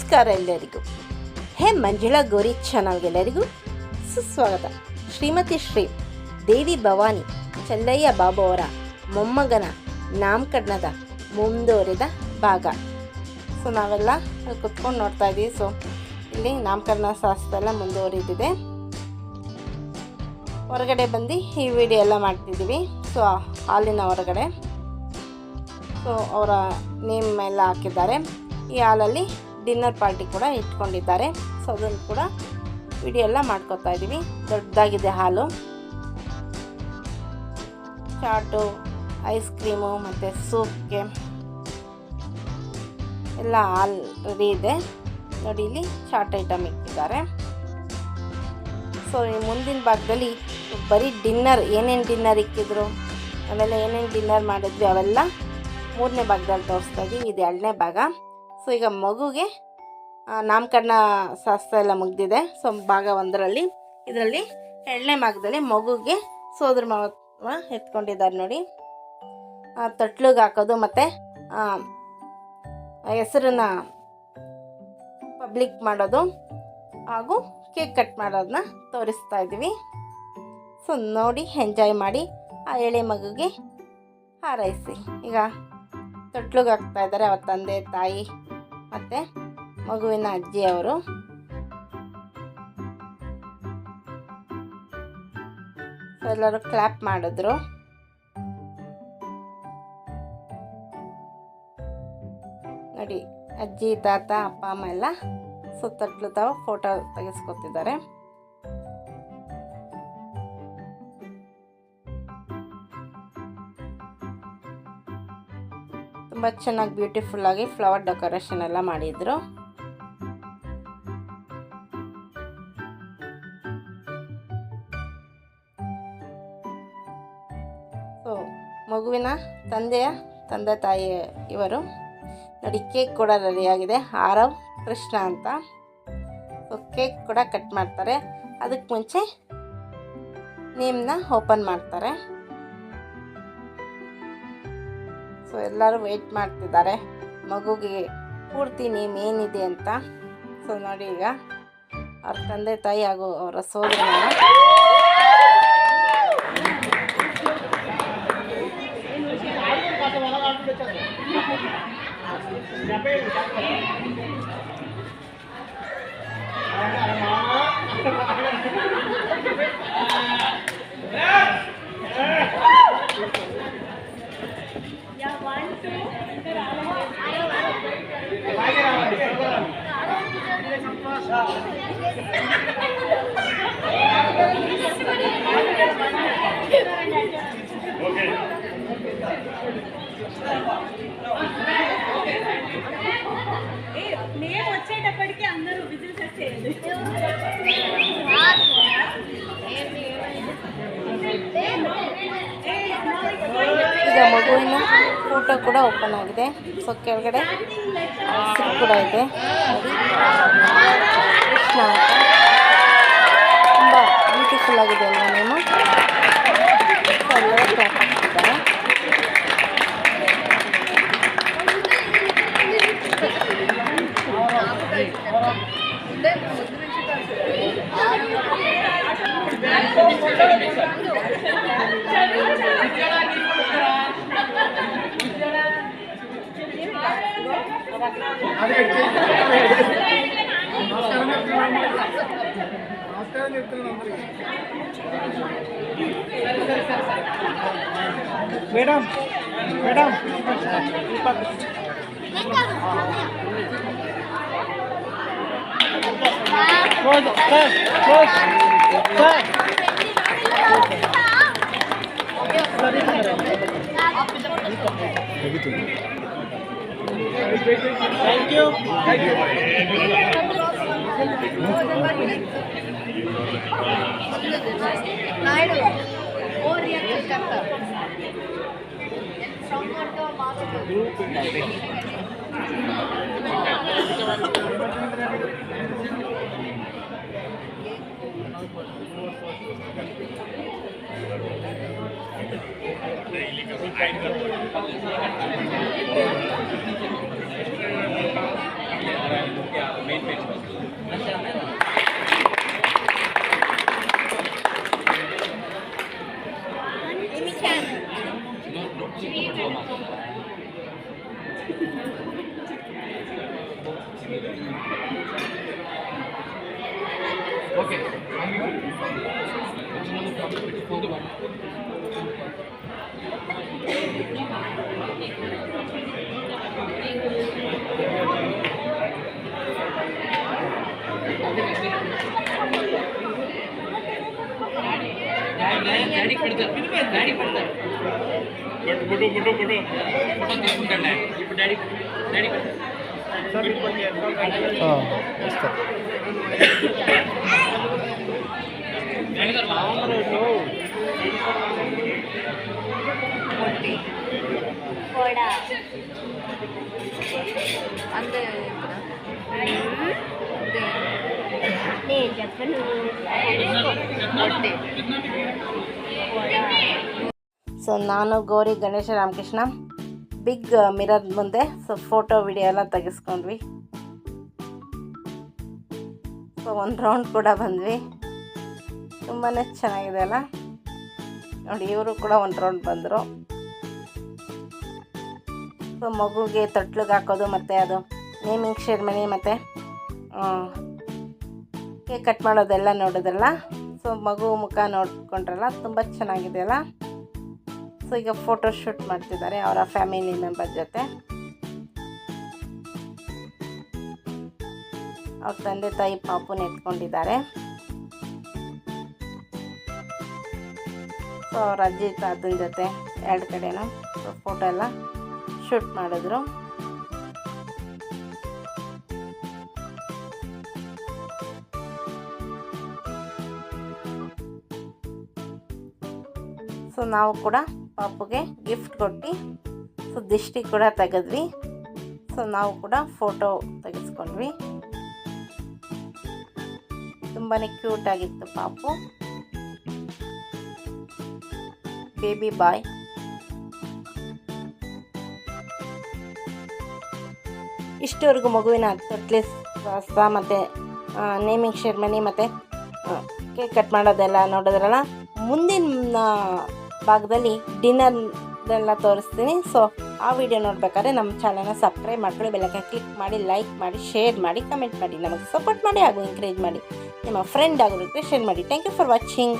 ನಮಸ್ಕಾರ ಎಲ್ಲರಿಗೂ. ಮಂಜುಳಾ ಗೌರಿ ಚಾನಲ್ಗೆಲ್ಲರಿಗೂ ಸುಸ್ವಾಗತ. ಶ್ರೀಮತಿ ಶ್ರೀ ದೇವಿ ಭವಾನಿ ಚೆಲ್ಲಯ್ಯ ಬಾಬು ಅವರ ಮೊಮ್ಮಗನ ನಾಮಕರಣದ ಮುಂದುವರಿದ ಭಾಗ. ನಾವೆಲ್ಲ ಕುತ್ಕೊಂಡು ನೋಡ್ತಾ ಇದ್ದೀವಿ. ಇಲ್ಲಿ ನಾಮಕರಣ ಶಾಸ್ತ್ರ ಎಲ್ಲ ಮುಂದುವರಿದಿದೆ. ಹೊರಗಡೆ ಬಂದು ಈ ವಿಡಿಯೋ ಎಲ್ಲ ಮಾಡ್ತಿದ್ದೀವಿ. ಹಾಲಿನ ಹೊರಗಡೆ ಅವರ ನೇಮ್ ಎಲ್ಲ ಹಾಕಿದ್ದಾರೆ. ಈ ಹಾಲಲ್ಲಿ ಡಿನ್ನರ್ ಪಾರ್ಟಿ ಕೂಡ ಇಟ್ಕೊಂಡಿದ್ದಾರೆ. ಅದನ್ನು ಕೂಡ ವಿಡಿಯೋ ಎಲ್ಲ ಮಾಡ್ಕೊತಾ ಇದ್ದೀವಿ. ದೊಡ್ಡದಾಗಿದೆ ಹಾಲು. ಚಾಟು, ಐಸ್ ಕ್ರೀಮು ಮತ್ತು ಸೂಪ್ಗೆ ಎಲ್ಲ ಹಾಲು ರೆಡಿ ಇದೆ. ನೋಡಿ, ಇಲ್ಲಿ ಚಾಟ್ ಐಟಮ್ ಇಟ್ಟಿದ್ದಾರೆ. ಈ ಮುಂದಿನ ಭಾಗದಲ್ಲಿ ಬರೀ ಡಿನ್ನರ್, ಏನೇನು ಡಿನ್ನರ್ ಇಕ್ಕಿದ್ರು, ಆಮೇಲೆ ಏನೇನು ಡಿನ್ನರ್ ಮಾಡಿದ್ವಿ ಅವೆಲ್ಲ ಮೂರನೇ ಭಾಗದಲ್ಲಿ ತೋರಿಸ್ತಾ ಇದ್ದೀವಿ. ಇದು 2ನೇ ಭಾಗ. ಈಗ ಮಗುಗೆ ನಾಮಕರಣ ಶಾಸ್ತ್ರ ಎಲ್ಲ ಮುಗಿದಿದೆ. ಭಾಗ 1ರಲ್ಲಿ, ಇದರಲ್ಲಿ 2ನೇ ಭಾಗದಲ್ಲಿ ಮಗುಗೆ ಸೋದರ ಮಾವ ಎತ್ಕೊಂಡಿದ್ದಾರೆ. ನೋಡಿ, ತೊಟ್ಲಿಗೆ ಹಾಕೋದು ಮತ್ತು ಹೆಸರನ್ನ ಪಬ್ಲಿಕ್ ಮಾಡೋದು ಹಾಗೂ ಕೇಕ್ ಕಟ್ ಮಾಡೋದನ್ನ ತೋರಿಸ್ತಾ ಇದ್ದೀವಿ. ನೋಡಿ, ಎಂಜಾಯ್ ಮಾಡಿ. ಆ ಎಳೆ ಮಗುಗೆ ಹಾರೈಸಿ. ಈಗ ತೊಟ್ಲಿಗೆ ಹಾಕ್ತಾ ಇದ್ದಾರೆ ಅವ್ರ ತಂದೆ ತಾಯಿ ಮತ್ತು ಮಗುವಿನ ಅಜ್ಜಿಯವರು. ಎಲ್ಲರೂ ಕ್ಲಾಪ್ ಮಾಡಿದ್ರು. ನೋಡಿ, ಅಜ್ಜಿ ತಾತ ಅಪ್ಪ ಅಮ್ಮ ಎಲ್ಲ ಸುತ್ತಟ್ಲು ತಾವು ಫೋಟೋ ತೆಗೆಸ್ಕೊತಿದ್ದಾರೆ. ತುಂಬ ಚೆನ್ನಾಗಿ ಬ್ಯೂಟಿಫುಲ್ಲಾಗಿ ಫ್ಲವರ್ ಡೆಕೋರೇಷನ್ ಎಲ್ಲ ಮಾಡಿದರು. ಮಗುವಿನ ತಂದೆ ತಾಯಿ ಇವರು. ನೋಡಿ, ಕೇಕ್ ಕೂಡ ರೆಡಿಯಾಗಿದೆ. ಆರವ್ ಕೃಷ್ಣ ಅಂತ. ಕೇಕ್ ಕೂಡ ಕಟ್ ಮಾಡ್ತಾರೆ. ಅದಕ್ಕೆ ಮುಂಚೆ ನೇಮ್ನ ಓಪನ್ ಮಾಡ್ತಾರೆ. ಎಲ್ಲರೂ ವೆಯ್ಟ್ ಮಾಡ್ತಿದ್ದಾರೆ ಮಗುಗೆ ಪೂರ್ತಿ ನೇಮ್ ಏನಿದೆ ಅಂತ. ನೋಡಿ, ಈಗ ಅವ್ರ ತಂದೆ ತಾಯಿ ಹಾಗೂ ಅವರ ಸೋದರ నేమ్ వచ్చేటప్పటికి అందరూ విజిల్స్ వచ్చేయండి. ಈಗ ಮಗುವಿನ ಫೋಟೋ ಕೂಡ ಓಪನ್ ಆಗಿದೆ. ಕೆಳಗಡೆ ಹೆಸರು ಕೂಡ ಇದೆ. ಕೃಷ್ಣ ಅಂತ. ತುಂಬ ಬ್ಯೂಟಿಫುಲ್ ಆಗಿದೆ ಅಲ್ವಾ ನೇಮು? ಎಲ್ಲರೂ ಕ್ಲಾಪ್ ಹಾಕ್ತಿದ್ದಾರೆ. Madam Thank you. नायडू और रिएक्ट करता सॉन्ग करता मात्र డాడీ పెడతారు డాడీ పెడతారు ఫోటో ఫోటో ఫోటో ఫోటో తీసుకుంటాను ఇప్పుడు డాడీ డాడీ కూడా అంతే నేను చెప్పను ಸೊ ನಾನು ಗೌರಿ ಗಣೇಶ ರಾಮಕೃಷ್ಣ ಬಿಗ್ ಮಿರರ್ ಮುಂದೆ ಸೊ ಫೋಟೋ ವಿಡಿಯೋ ಎಲ್ಲ ತೆಗೆಸ್ಕೊಂಡ್ವಿ. ಸೊ ಒಂದು ರೌಂಡ್ ಕೂಡ ಬಂದ್ವಿ. ತುಂಬಾ ಚೆನ್ನಾಗಿದೆ ಅಲ್ಲ ನೋಡಿ. ಇವರು ಕೂಡ ಒಂದು ರೌಂಡ್ ಬಂದರು. ಸೊ ಮಗುಗೆ ತೊಟ್ಲಿಗೆ ಹಾಕೋದು ಮತ್ತು ಅದು ನೇಮಿಂಗ್ ಸೆರೆಮನಿ ಮತ್ತು ಕೇಕ್ ಕಟ್ ಮಾಡೋದೆಲ್ಲ ನೋಡೋದಲ್ಲ. ಸೊ ಮಗು ಮುಖ ನೋಡ್ಕೊಂಡ್ರಲ್ಲ, ತುಂಬ ಚೆನ್ನಾಗಿದೆ ಅಲ್ಲ. ಸೊ ಈಗ ಫೋಟೋ ಶೂಟ್ ಮಾಡ್ತಿದ್ದಾರೆ ಅವರ ಫ್ಯಾಮಿಲಿ ಮೆಂಬರ್ ಜೊತೆ. ಅವ್ರ ತಂದೆ ತಾಯಿ ಪಾಪುನ ಎತ್ಕೊಂಡಿದ್ದಾರೆ. ಸೊ ಅವ್ರ ಅಜ್ಜಿ ತಾತನ ಜೊತೆ ಎರಡು ಕಡೆನೂ ಫೋಟೋ ಎಲ್ಲ ಶೂಟ್ ಮಾಡಿದ್ರು. ಸೊ ನಾವು ಕೂಡ ಪಾಪುಗೆ ಗಿಫ್ಟ್ ಕೊಟ್ಟು ಸೊ ದಿಷ್ಟಿ ಕೂಡ ತೆಗೆದ್ವಿ. ಸೊ ನಾವು ಕೂಡ ಫೋಟೋ ತೆಗೆಸ್ಕೊಂಡ್ವಿ. ತುಂಬಾ ಕ್ಯೂಟಾಗಿತ್ತು ಪಾಪು, ಬೇಬಿ ಬಾಯ್. ಇಷ್ಟವರೆಗೂ ಮಗುವಿನ ತೊಟ್ಲಿ ಶಾಸ್ತ್ರ ಮತ್ತು ನೇಮಿಂಗ್ ಸೆರೆಮನಿ ಮತ್ತು ಕೇಕ್ ಕಟ್ ಮಾಡೋದೆಲ್ಲ ನೋಡೋದ್ರಲ್ಲ. ಮುಂದಿನ ಭಾಗದಲ್ಲಿ ಡಿನ್ನರ್ನೆಲ್ಲ ತೋರಿಸ್ತೀನಿ. ಸೊ ಆ ವಿಡಿಯೋ ನೋಡಬೇಕಾದ್ರೆ ನಮ್ಮ ಚಾನಲ್ನ ಸಬ್ಸ್ಕ್ರೈಬ್ ಮಾಡ್ಕೊಳ್ಳಿ, ಬೆಲ್ಲೈಕನ್ ಕ್ಲಿಕ್ ಮಾಡಿ, ಲೈಕ್ ಮಾಡಿ, ಶೇರ್ ಮಾಡಿ, ಕಮೆಂಟ್ ಮಾಡಿ, ನಮಗೆ ಸಪೋರ್ಟ್ ಮಾಡಿ ಹಾಗೂ ಎಂಕರೇಜ್ ಮಾಡಿ. ನಿಮ್ಮ ಫ್ರೆಂಡ್ ಹಾಗೂ ರಿಕ್ವೆಸ್ಟ್ ಮಾಡಿ. Thank you for watching.